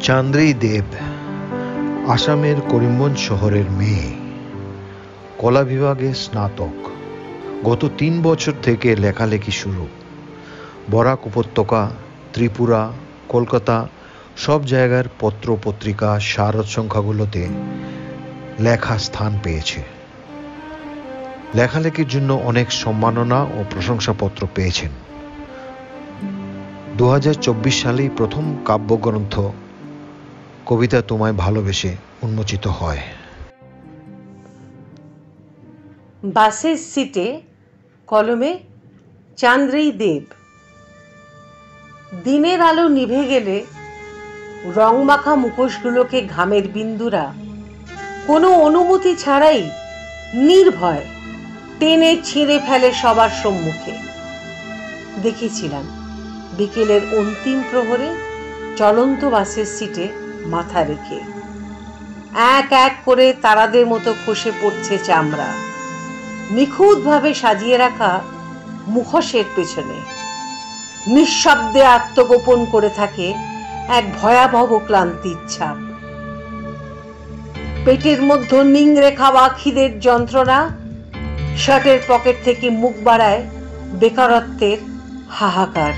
চান্দ্রী দেব আসামের করিমগঞ্জ শহরের মেয়ে, কলা বিভাগে স্নাতক। গত 3 বছর থেকে লেখালেখি শুরু। বরাক উপত্যকা, ত্রিপুরা, কলকাতা সব জায়গার পত্র পত্রিকা শারদ সংখ্যাগুলোতে লেখা স্থান পেয়েছে। লেখালেখির জন্য অনেক সম্মাননা ও প্রশংসাপত্র পেয়েছেন। 2024 সালেই প্রথম কাব্যগ্রন্থ কবিতা তোমায় ভালোবেসে উন্মোচিত হয়। বাসের সিটে কলমে চান্দ্রী দেব। দিনের আলো নিভে গেলে রংমাখা মুখোশগুলোকে ঘামের বিন্দুরা কোনো অনুমতি ছাড়াই নির্ভয় টেনে ছিঁড়ে ফেলে সবার সম্মুখে। দেখেছিলাম বিকেলের অন্তিম প্রহরে চলন্ত বাসের সিটে মাথা রেখে এক এক করে তারাদের মতো খসে পড়ছে চামড়া, নিখুঁতভাবে সাজিয়ে রাখা মুখোশের পেছনে নিঃশব্দে আত্মগোপন করে থাকে এক ভয়াবহ ক্লান্তির ছাপ। পেটের মধ্যে নিংড়ে খাওয়া খিদের যন্ত্রণা শার্টের পকেট থেকে মুখ বাড়ায় বেকারত্বের হাহাকার।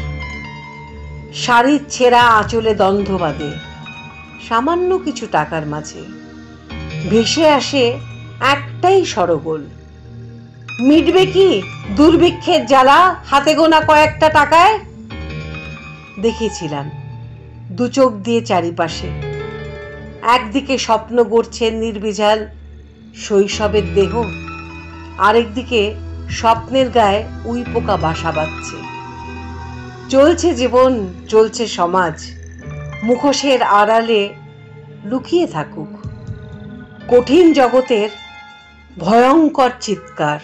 শাড়ির ছেঁড়া আঁচলে দ্বন্দ্ব বাঁধে সামান্য কিছু টাকার মাঝে। ভেসে আসে একটাই সরগোল, মিটবে কি দুর্ভিক্ষের জ্বালা হাতে গোনা কয়েকটা টাকায়? দেখেছিলাম দু চোখ দিয়ে চারিপাশে। একদিকে স্বপ্ন গড়ছে নির্বিজাল শৈশবের দেহ, আরেকদিকে স্বপ্নের গায়ে উই পোকা বাসা বাঁধছে। চলছে জীবন, চলছে সমাজ, মুখোশের আড়ালে লুকিয়ে থাকুক কঠিন জগতের ভয়ঙ্কর চিৎকার।